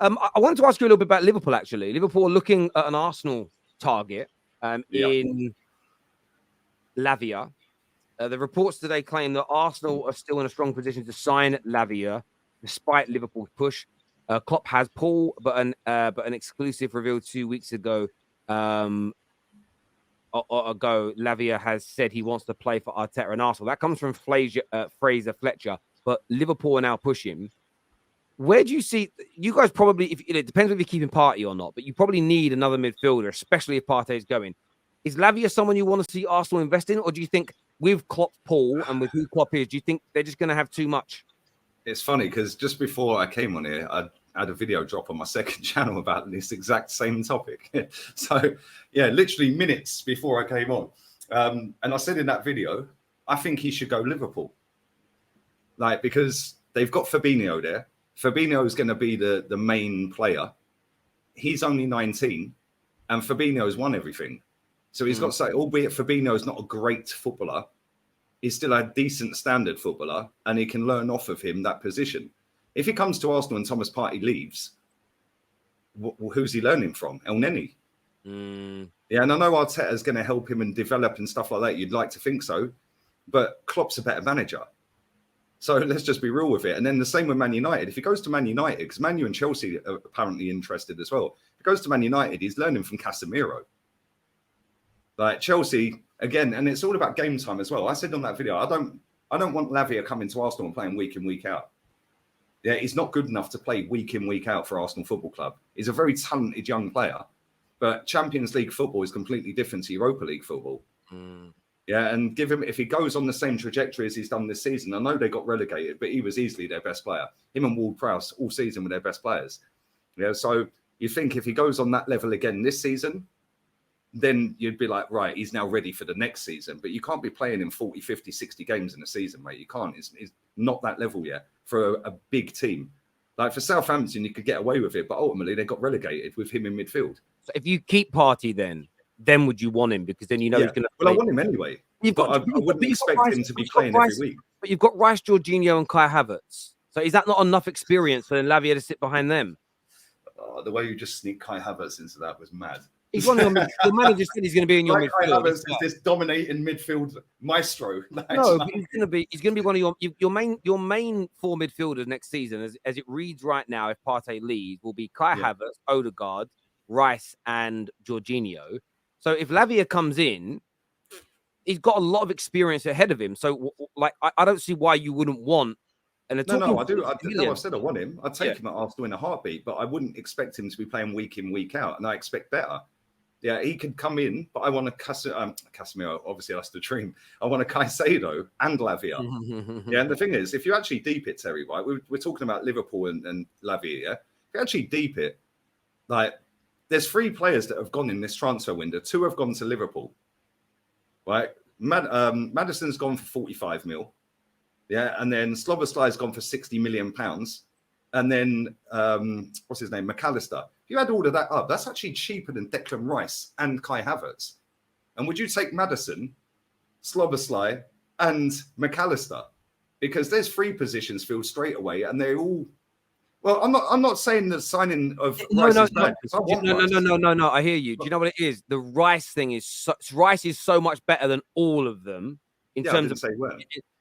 I wanted to ask you a little bit about Liverpool, actually. Liverpool are looking at an Arsenal target in Lavia. The reports today claim that Arsenal are still in a strong position to sign Lavia, despite Liverpool's push. Klopp has Paul, but an exclusive revealed 2 weeks ago. Lavia has said he wants to play for Arteta and Arsenal. That comes from Fraser Fletcher, but Liverpool are now pushing. Where do you see you guys probably? It depends if you're keeping Partey or not, but you probably need another midfielder, especially if Partey is going. Is Lavia someone you want to see Arsenal invest in, or do you think with Klopp Paul and with who Klopp is, do you think they're just going to have too much? It's funny because just before I came on here, I had a video drop on my second channel about this exact same topic. So, yeah, literally minutes before I came on. And I said in that video, I think he should go Liverpool. Because they've got Fabinho there. Fabinho is going to be the main player. He's only 19 and Fabinho's won everything. So he's got to say, albeit Fabinho is not a great footballer, he's still a decent standard footballer and he can learn off of him that position. If he comes to Arsenal and Thomas Partey leaves, who's he learning from? El Neni. Yeah, and I know Arteta is going to help him and develop and stuff like that. You'd like to think so, but Klopp's a better manager. So let's just be real with it. And then the same with Man United. If he goes to Man United, because Man U and Chelsea are apparently interested as well. If he goes to Man United, he's learning from Casemiro. Chelsea, again, and it's all about game time as well. I said on that video, I don't want Lavia coming to Arsenal and playing week in, week out. Yeah, he's not good enough to play week in, week out for Arsenal Football Club. He's a very talented young player, but Champions League football is completely different to Europa League football. Yeah, and if he goes on the same trajectory as he's done this season, I know they got relegated, but he was easily their best player. Him and Ward-Prowse all season were their best players. Yeah, so you think if he goes on that level again this season, then you'd be like, right, he's now ready for the next season. But you can't be playing in 40, 50, 60 games in a season, mate. You can't. It's not that level yet for a big team. Like for Southampton, you could get away with it, but ultimately they got relegated with him in midfield. So if you keep Partey, then would you want him? Because then you know he's going to play. Well, I want him anyway. I wouldn't expect him to be playing every week. But you've got Rice, Jorginho and Kai Havertz. So is that not enough experience for Lavia to sit behind them? The way you just sneak Kai Havertz into that was mad. He's one of your manager said he's going to be in your midfield. Kai Havertz is this dominating midfield maestro. No, but he's going to be one of your main four midfielders next season, as it reads right now. If Partey leaves, will be Kai Havertz, Odegaard, Rice, and Jorginho. So if Lavia comes in, he's got a lot of experience ahead of him. So I don't see why you wouldn't want. And no, I do. I said I want him. I'd take him at Arsenal in a heartbeat, but I wouldn't expect him to be playing week in, week out. And I expect better. Yeah, he could come in, but I want a Casemiro. Obviously, that's the dream. I want a Caicedo and Lavia. Yeah, and the thing is, if you actually deep it, Terry, right? We're talking about Liverpool and Lavia. Yeah, if you actually deep it, there's 3 players that have gone in this transfer window. 2 have gone to Liverpool. Right, Maddison's gone for 45 mil. Yeah, and then Szoboszlai's gone for 60 million pounds. And then, what's his name? McAllister. If you add all of that up, that's actually cheaper than Declan Rice and Kai Havertz. And would you take Maddison, Szoboszlai, and McAllister? Because there's 3 positions filled straight away, and they're all. Well, I'm not saying the signing of Rice is bad. No. I hear you. Do you know what it is? The Rice thing is Rice is so much better than all of them in terms of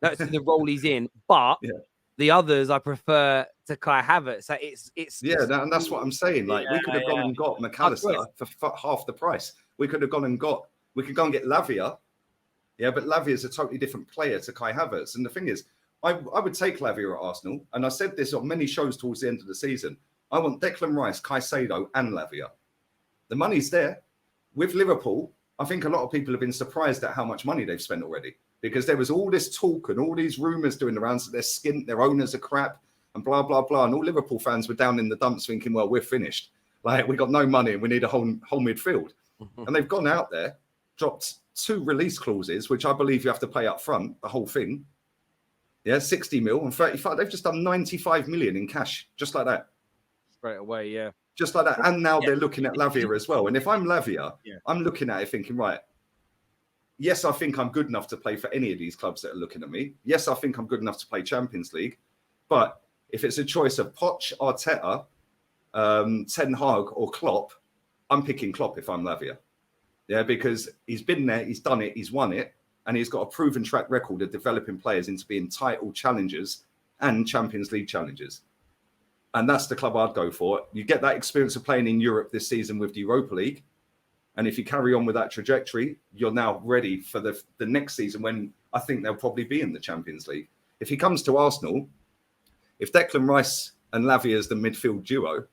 that's the role he's in, but. Yeah. The others I prefer to Kai Havertz. And that's what I'm saying. We could have gone and got McAllister for half the price. We could go and get Lavia. Yeah, but Lavia is a totally different player to Kai Havertz. And the thing is, I would take Lavia at Arsenal. And I said this on many shows towards the end of the season. I want Declan Rice, Caicedo, and Lavia. The money's there. With Liverpool, I think a lot of people have been surprised at how much money they've spent already. Because there was all this talk and all these rumours doing the rounds that they're skint, their owners are crap, and blah, blah, blah. And all Liverpool fans were down in the dumps thinking, well, we're finished. We got no money and we need a whole midfield. And they've gone out there, dropped 2 release clauses, which I believe you have to pay up front, the whole thing. Yeah, 60 mil and 35. They've just done 95 million in cash, just like that. Straight away, yeah. Just like that. And now they're looking at Lavia as well. And if I'm Lavia, I'm looking at it thinking, right, yes, I think I'm good enough to play for any of these clubs that are looking at me. Yes, I think I'm good enough to play Champions League. But if it's a choice of Poch, Arteta, Ten Hag or Klopp, I'm picking Klopp if I'm Lavia. Yeah, because he's been there, he's done it, he's won it, and he's got a proven track record of developing players into being title challengers and Champions League challengers. And that's the club I'd go for. You get that experience of playing in Europe this season with the Europa League. And if you carry on with that trajectory, you're now ready for the next season when I think they'll probably be in the Champions League. If he comes to Arsenal, if Declan Rice and Lavia is the midfield duo,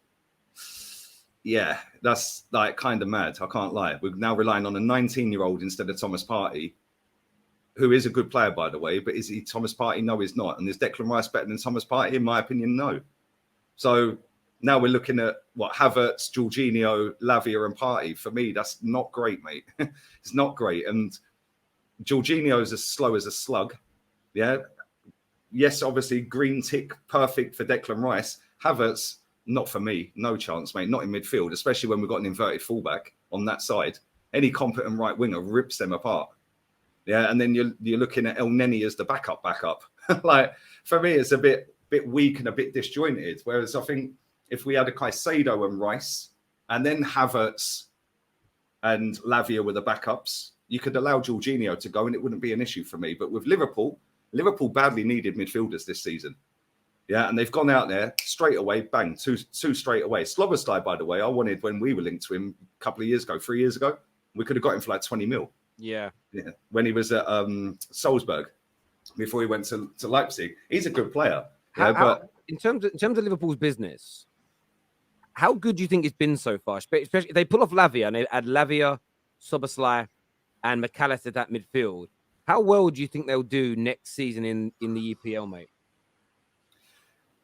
yeah, that's like kind of mad. I can't lie. We're now relying on a 19-year-old instead of Thomas Partey, who is a good player, by the way. But is he Thomas Partey? No, he's not. And is Declan Rice better than Thomas Partey? In my opinion, no. So now we're looking at what Havertz, Jorginho, Lavia, and Partey. For me, that's not great, mate. It's not great. And Jorginho is as slow as a slug. Yeah. Yes, obviously, green tick, perfect for Declan Rice. Havertz, not for me. No chance, mate. Not in midfield, especially when we've got an inverted fullback on that side. Any competent right winger rips them apart. Yeah, and then you're looking at El Neni as the backup. Like, for me, it's a bit weak and a bit disjointed. Whereas I think if we had a Caicedo and Rice, and then Havertz and Lavia were the backups, you could allow Jorginho to go and it wouldn't be an issue for me. But with Liverpool badly needed midfielders this season. Yeah, and they've gone out there straight away, bang, two straight away. Slobosly, by the way, I wanted when we were linked to him a couple of years ago, 3 years ago, we could have got him for like 20 mil. Yeah. When he was at Salzburg before he went to Leipzig. He's a good player. But in terms of Liverpool's business, how good do you think it's been so far? Especially if they pull off Lavia and they add Lavia, Szoboszlai, and McAllister at that midfield. How well do you think they'll do next season in the EPL, mate?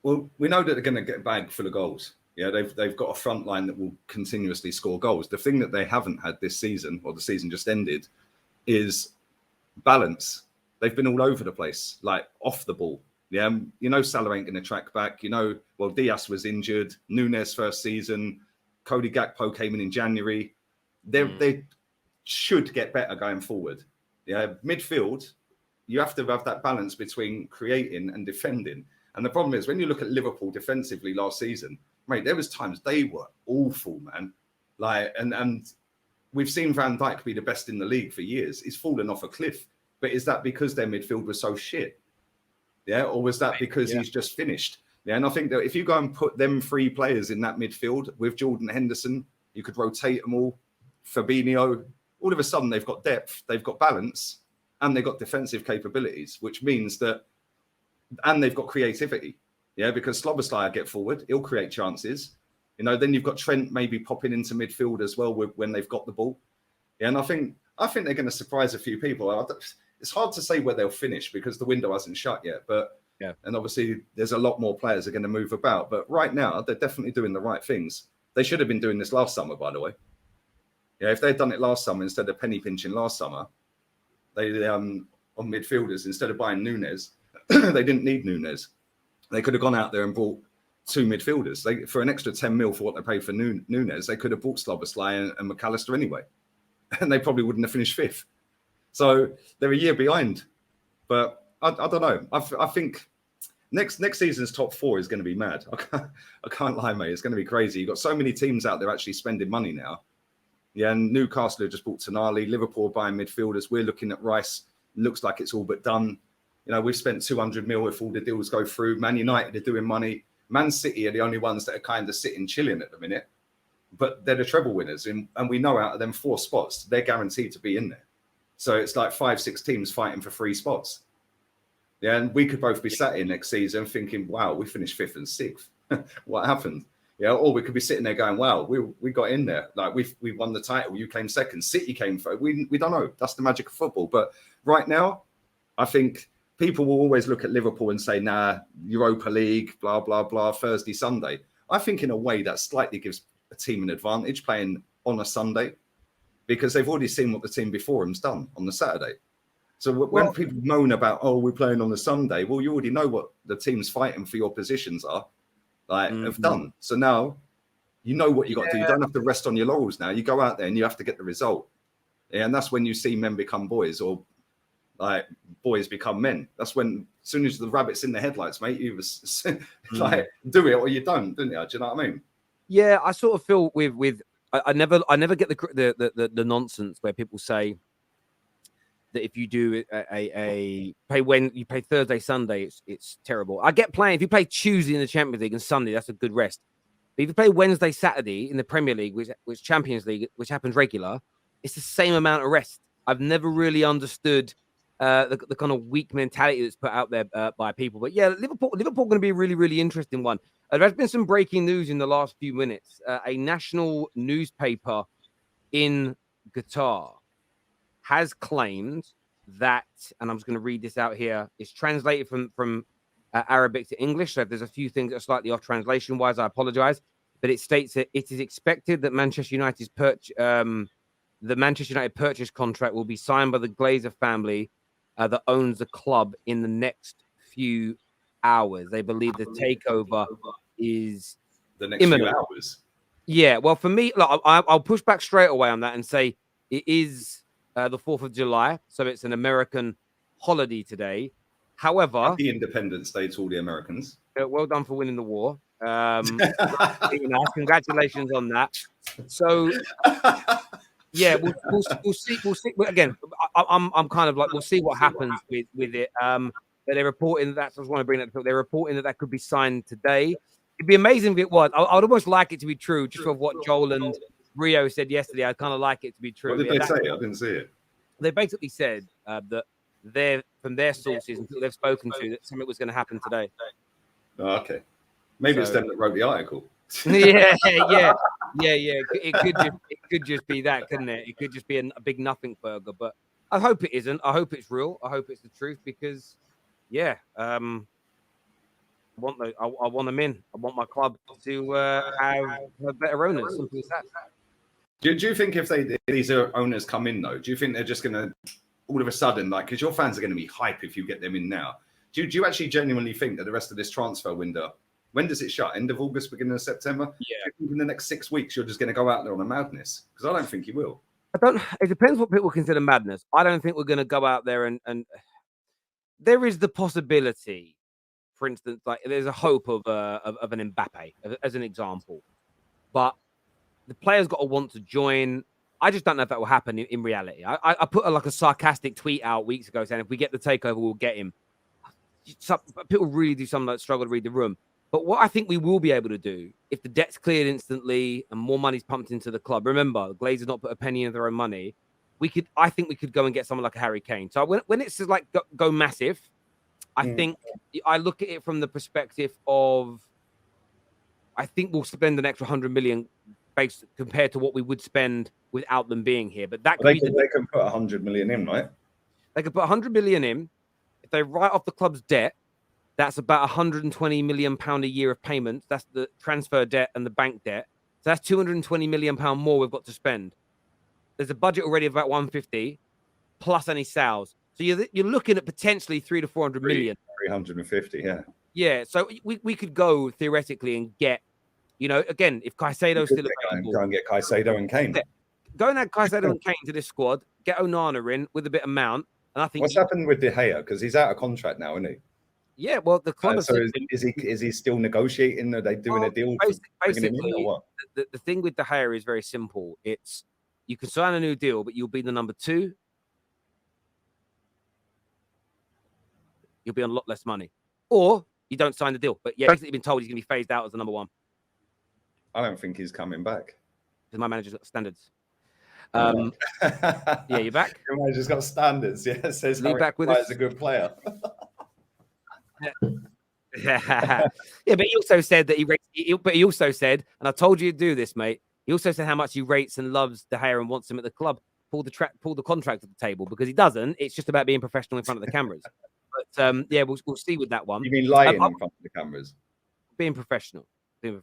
Well, we know that they're going to get a bag full of goals. Yeah, they've got a front line that will continuously score goals. The thing that they haven't had this season, or the season just ended, is balance. They've been all over the place, like off the ball. Yeah, Salah ain't going to track back. Diaz was injured. Nunes first season. Cody Gakpo came in January. They should get better going forward. Yeah, midfield, you have to have that balance between creating and defending. And the problem is when you look at Liverpool defensively last season, mate, there was times they were awful, man. Like, and we've seen Van Dijk be the best in the league for years. He's fallen off a cliff. But is that because their midfield was so shit? Yeah, or was that because he's just finished? Yeah, and I think that if you go and put them three players in that midfield with Jordan Henderson, you could rotate them all. Fabinho, all of a sudden they've got depth, they've got balance, and they've got defensive capabilities, which means that, and they've got creativity. Yeah, because Szoboszlai will get forward, he'll create chances. Then you've got Trent maybe popping into midfield as well when they've got the ball. Yeah, and I think they're going to surprise a few people. It's hard to say where they'll finish because the window hasn't shut yet. But yeah, and obviously there's a lot more players are going to move about. But right now, they're definitely doing the right things. They should have been doing this last summer, by the way. Yeah, if they'd done it last summer instead of penny pinching last summer, they on midfielders instead of buying Nunes, they didn't need Nunes. They could have gone out there and bought two midfielders. For an extra 10 mil for what they paid for Nunes, they could have bought Szoboszlai and McAllister anyway, and they probably wouldn't have finished fifth. So they're a year behind. But I don't know. I think next season's top four is going to be mad. I can't lie, mate. It's going to be crazy. You've got so many teams out there actually spending money now. Yeah, and Newcastle have just bought Tonali. Liverpool buying midfielders. We're looking at Rice. Looks like it's all but done. We've spent 200 mil if all the deals go through. Man United are doing money. Man City are the only ones that are kind of sitting chilling at the minute. But they're the treble winners. And we know out of them 4 spots, they're guaranteed to be in there. So it's like 5-6 teams fighting for 3 spots. Yeah, and we could both be sat here next season thinking, wow, we finished 5th and 6th. What happened? Yeah, or we could be sitting there going, wow, we got in there. Like we won the title. You came second. City came third. We don't know. That's the magic of football. But right now, I think people will always look at Liverpool and say, nah, Europa League, blah, blah, blah, Thursday, Sunday. I think in a way that slightly gives a team an advantage playing on a Sunday because they've already seen what the team before them's done on the Saturday. So when people moan about, oh, we're playing on a Sunday, well, you already know what the teams fighting for your positions are, have done. So now you know what you got to do. You don't have to rest on your laurels now. You go out there and you have to get the result. Yeah, and that's when you see men become boys or like boys become men. That's when, as soon as the rabbit's in the headlights, mate, you was like, do it or you don't, didn't you? Do you know what I mean? Yeah, I sort of feel with I never get the nonsense where people say that if you do a play when you play Thursday, Sunday, it's terrible. I get playing if you play Tuesday in the Champions League and Sunday, that's a good rest. But if you play Wednesday, Saturday in the Premier League, which Champions League, which happens regular, it's the same amount of rest. I've never really understood the kind of weak mentality that's put out there by people. But yeah, Liverpool going to be a really, really interesting one. There has been some breaking news in the last few minutes. A national newspaper in Qatar has claimed that, and I'm just going to read this out here. It's translated from Arabic to English, so if there's a few things that are slightly off translation-wise, I apologize. But it states that it is expected that Manchester United's the Manchester United purchase contract will be signed by the Glazer family that owns the club in the next few hours. They believe the takeover is the next imminent. few hours. Yeah, well, for me, look, I'll push back straight away on that and say it is the 4th of July, so it's an American holiday today. However, Happy Independence Day to all the Americans. Well done for winning the war. Congratulations on that. So, yeah, we'll see. We'll see. Again, I'm kind of like we'll see what happens with it. But they're reporting that. I just want to bring that. They're reporting that could be signed today. It'd be amazing if it was. I'd almost like it to be true, just of what Joel and Rio said yesterday. I'd kind of like it to be true. What did they say? I didn't see it. They basically said that they're from their sources until they've spoken to that something was going to happen today. Oh, okay, maybe it's them that wrote the article. yeah. It could just be that, couldn't it? It could just be a big nothing burger. But I hope it isn't. I hope it's real. I hope it's the truth because, yeah, I want them in. I want my club to have better owners. Simple as that. Do you think if these owners come in though, do you think they're just going to all of a sudden, like, because your fans are going to be hype if you get them in now? Do you actually genuinely think that the rest of this transfer window, when does it shut? End of August, beginning of September? Yeah. Do you think in the next 6 weeks you're just going to go out there on a madness? Because I don't think you will. It depends what people consider madness. I don't think we're going to go out there and there is the possibility, for instance, like there's a hope of an Mbappe as an example, but the players got to want to join. I just don't know if that will happen in reality. I put a sarcastic tweet out weeks ago saying if we get the takeover, we'll get him. People really do something like struggle to read the room. But what I think we will be able to do, if the debt's cleared instantly and more money's pumped into the club, remember, the Glazers not put a penny in their own money. I think we could go and get someone like a Harry Kane. So when it's like go massive, I think I look at it from the perspective of, I think we'll spend an extra 100 million based compared to what we would spend without them being here. But that they can put 100 million in, right? They could put 100 million in. If they write off the club's debt, that's about 120 million pound a year of payments. That's the transfer debt and the bank debt. So that's 220 million pound more we've got to spend. There's a budget already of about 150 plus any sales. So you're looking at potentially 300 to 400 million. 350, yeah. Yeah, so we could go theoretically and get, again, if Caicedo's still available, go and get Caicedo and Kane. Go and add Caicedo and Kane to this squad. Get Onana in with a bit of Mount, and I think what's happened with De Gea because he's out of contract now, isn't he? Yeah, well, the club. So is he still negotiating? Are they doing a deal? Basically, or what? The thing with De Gea is very simple. It's you can sign a new deal, but you'll be the number 2. You'll be on a lot less money, or you don't sign the deal. But yeah, basically been told he's going to be phased out as the number 1. I don't think he's coming back. Because my manager's got standards. Yeah, you're back. Your manager's got standards. Yeah, it says Harry back with us. A good player. Yeah, but he also said that he also said, and I told you to do this, mate. He also said how much he rates and loves De Gea and wants him at the club. Pull the contract at the table because he doesn't. It's just about being professional in front of the cameras. But yeah, we'll see with that one. You mean lying in front of the cameras? Being professional.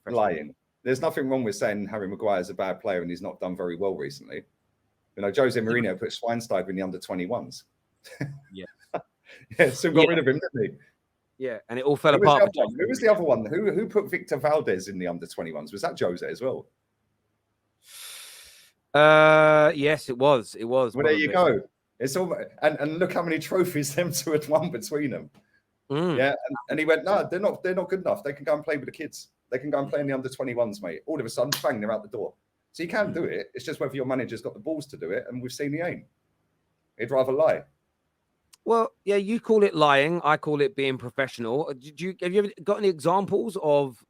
Lying. There's nothing wrong with saying Harry Maguire's a bad player and he's not done very well recently. Jose Mourinho put Schweinsteiger in the under-21s. Yeah, still got rid of him, didn't he? Yeah, and it all fell apart. Who was the other one? Who put Victor Valdez in the under-21s? Was that Jose as well? Yes, it was. It was. Well, there you go. It's all and look how many trophies them two had won between them. Yeah, and he went, no, they're not good enough. They can go and play with the kids. They can go and play in the under-21s, mate. All of a sudden, bang, they're out the door. So you can do it. It's just whether your manager's got the balls to do it, and we've seen he ain't. He'd rather lie. Well, yeah, you call it lying. I call it being professional. Have you ever got any examples of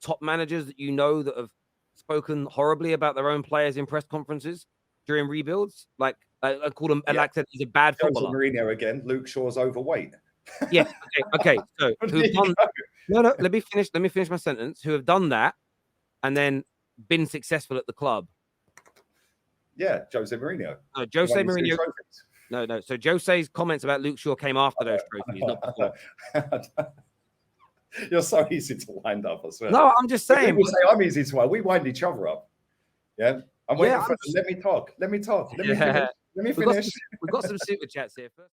top managers that you know that have spoken horribly about their own players in press conferences during rebuilds? Like I call him, like I said, he's a bad footballer. Mourinho again. Luke Shaw's overweight. Yeah. Okay. So who've done? No. Let me finish my sentence. Who have done that and then been successful at the club? Yeah, Jose Mourinho. No, Jose Mourinho. No. So Jose's comments about Luke Shaw came after those trophies, not before. You're so easy to wind up, I swear. No, I'm just saying. People say I'm easy to wind. We wind each other up. Yeah. I'm waiting for. Let me talk. Let me finish. We've got some super chats here first.